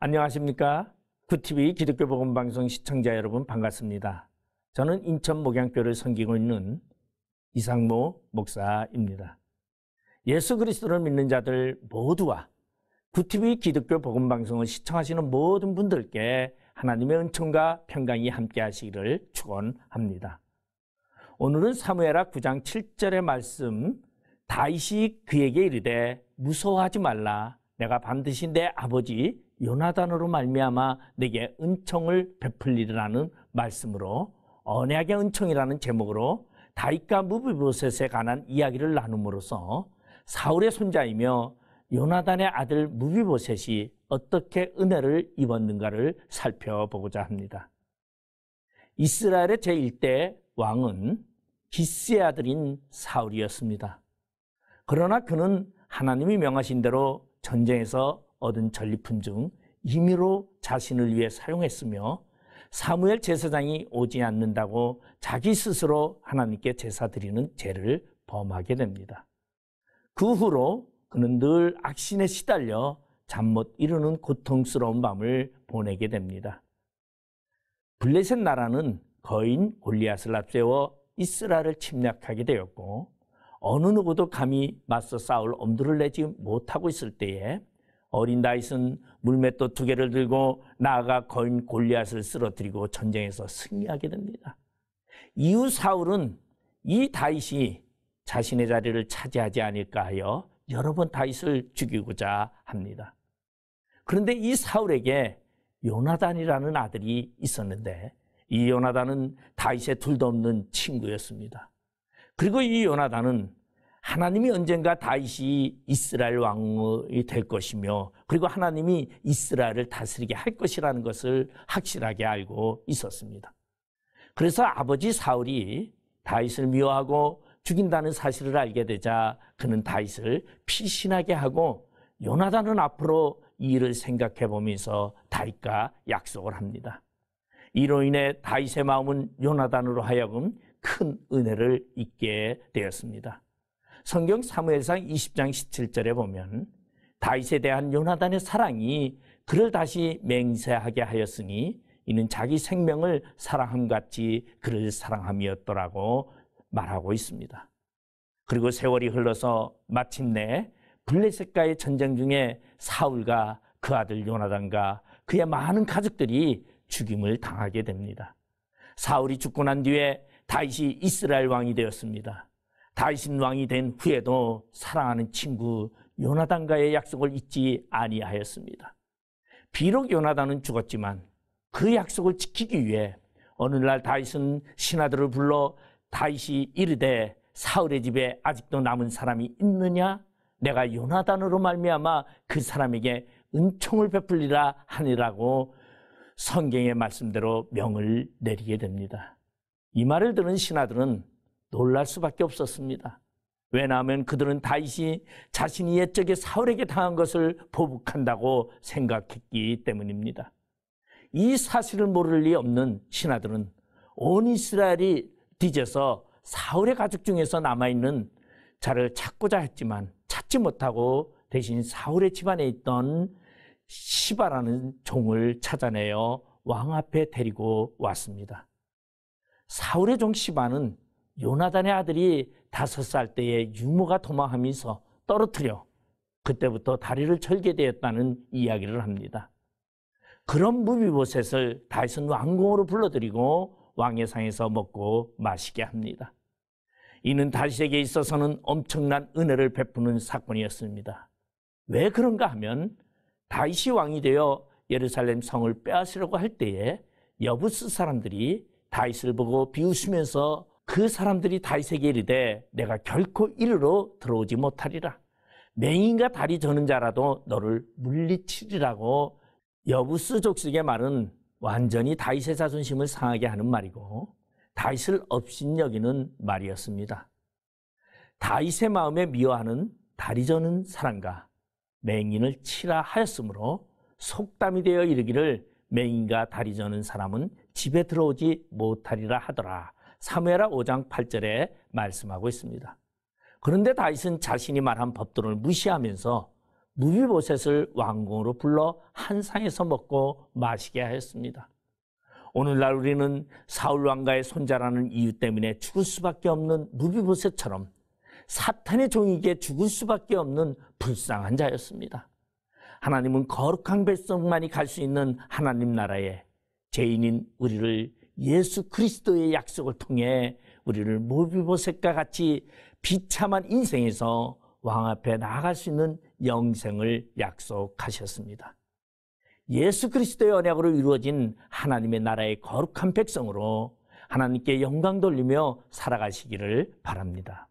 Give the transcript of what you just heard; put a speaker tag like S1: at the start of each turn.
S1: 안녕하십니까? 구TV 기독교 복음 방송 시청자 여러분 반갑습니다. 저는 인천 목양교를 섬기고 있는 이상모 목사입니다. 예수 그리스도를 믿는 자들 모두와 구TV 기독교 복음 방송을 시청하시는 모든 분들께 하나님의 은총과 평강이 함께 하시기를 축원합니다. 오늘은 사무엘하 9장 7절의 말씀, 다윗이 그에게 이르되 무서워하지 말라. 내가 반드시 내 아버지 요나단으로 말미암아 내게 은총을 베풀리라는 말씀으로 언약의 은총이라는 제목으로 다윗과 무비보셋에 관한 이야기를 나눔으로써 사울의 손자이며 요나단의 아들 무비보셋이 어떻게 은혜를 입었는가를 살펴보고자 합니다. 이스라엘의 제1대 왕은 기스의 아들인 사울이었습니다. 그러나 그는 하나님이 명하신 대로 전쟁에서 얻은 전리품 중 임의로 자신을 위해 사용했으며 사무엘 제사장이 오지 않는다고 자기 스스로 하나님께 제사 드리는 죄를 범하게 됩니다. 그 후로 그는 늘 악신에 시달려 잠 못 이루는 고통스러운 밤을 보내게 됩니다. 블레셋 나라는 거인 골리앗을 앞세워 이스라엘을 침략하게 되었고 어느 누구도 감히 맞서 싸울 엄두를 내지 못하고 있을 때에 어린 다윗은 물맷돌 2개를 들고 나아가 거인 골리앗을 쓰러뜨리고 전쟁에서 승리하게 됩니다. 이후 사울은 이 다윗이 자신의 자리를 차지하지 않을까 하여 여러 번 다윗을 죽이고자 합니다. 그런데 이 사울에게 요나단이라는 아들이 있었는데 이 요나단은 다윗의 둘도 없는 친구였습니다. 그리고 이 요나단은 하나님이 언젠가 다윗이 이스라엘 왕이 될 것이며 그리고 하나님이 이스라엘을 다스리게 할 것이라는 것을 확실하게 알고 있었습니다. 그래서 아버지 사울이 다윗을 미워하고 죽인다는 사실을 알게 되자 그는 다윗을 피신하게 하고 요나단은 앞으로 이 일을 생각해 보면서 다윗과 약속을 합니다. 이로 인해 다윗의 마음은 요나단으로 하여금 큰 은혜를 잊게 되었습니다. 성경 사무엘상 20장 17절에 보면 다윗에 대한 요나단의 사랑이 그를 다시 맹세하게 하였으니 이는 자기 생명을 사랑함같이 그를 사랑함이었더라고 말하고 있습니다. 그리고 세월이 흘러서 마침내 블레셋과의 전쟁 중에 사울과 그 아들 요나단과 그의 많은 가족들이 죽임을 당하게 됩니다. 사울이 죽고 난 뒤에 다윗이 이스라엘 왕이 되었습니다. 다윗은 왕이 된 후에도 사랑하는 친구 요나단과의 약속을 잊지 아니하였습니다. 비록 요나단은 죽었지만 그 약속을 지키기 위해 어느 날 다윗은 신하들을 불러 다윗이 이르되 사울의 집에 아직도 남은 사람이 있느냐? 내가 요나단으로 말미암아 그 사람에게 은총을 베풀리라 하니라고 성경의 말씀대로 명을 내리게 됩니다. 이 말을 들은 신하들은 놀랄 수밖에 없었습니다. 왜냐하면 그들은 다윗이 자신이 옛적에 사울에게 당한 것을 보복한다고 생각했기 때문입니다. 이 사실을 모를 리 없는 신하들은 온 이스라엘이 뒤져서 사울의 가족 중에서 남아있는 자를 찾고자 했지만 찾지 못하고 대신 사울의 집안에 있던 시바라는 종을 찾아내어 왕 앞에 데리고 왔습니다. 사울의 종 시바는 요나단의 아들이 5살 때에 유모가 도망하면서 떨어뜨려 그때부터 다리를 절게 되었다는 이야기를 합니다. 그런 무비보셋을 다윗은 왕궁으로 불러들이고 왕의 상에서 먹고 마시게 합니다. 이는 다윗에게 있어서는 엄청난 은혜를 베푸는 사건이었습니다. 왜 그런가 하면 다윗이 왕이 되어 예루살렘 성을 빼앗으려고 할 때에 여부스 사람들이 다윗을 보고 비웃으면서 그 사람들이 다윗에게 이르되 내가 결코 이리로 들어오지 못하리라. 맹인과 다리 저는 자라도 너를 물리치리라고 여부스 족속의 말은 완전히 다윗의 자존심을 상하게 하는 말이고 다윗을 업신여기는 말이었습니다. 다윗의 마음에 미워하는 다리 저는 사람과 맹인을 치라 하였으므로 속담이 되어 이르기를 맹인과 다리 저는 사람은 집에 들어오지 못하리라 하더라. 사무엘하 5장 8절에 말씀하고 있습니다. 그런데 다윗은 자신이 말한 법도를 무시하면서 무비보셋을 왕궁으로 불러 한 상에서 먹고 마시게 하였습니다. 오늘날 우리는 사울 왕가의 손자라는 이유 때문에 죽을 수밖에 없는 무비보셋처럼 사탄의 종이기에 죽을 수밖에 없는 불쌍한 자였습니다. 하나님은 거룩한 백성만이 갈 수 있는 하나님 나라에 죄인인 우리를 예수 그리스도의 약속을 통해 우리를 무비보셋과 같이 비참한 인생에서 왕 앞에 나아갈 수 있는 영생을 약속하셨습니다. 예수 그리스도의 언약으로 이루어진 하나님의 나라의 거룩한 백성으로 하나님께 영광 돌리며 살아가시기를 바랍니다.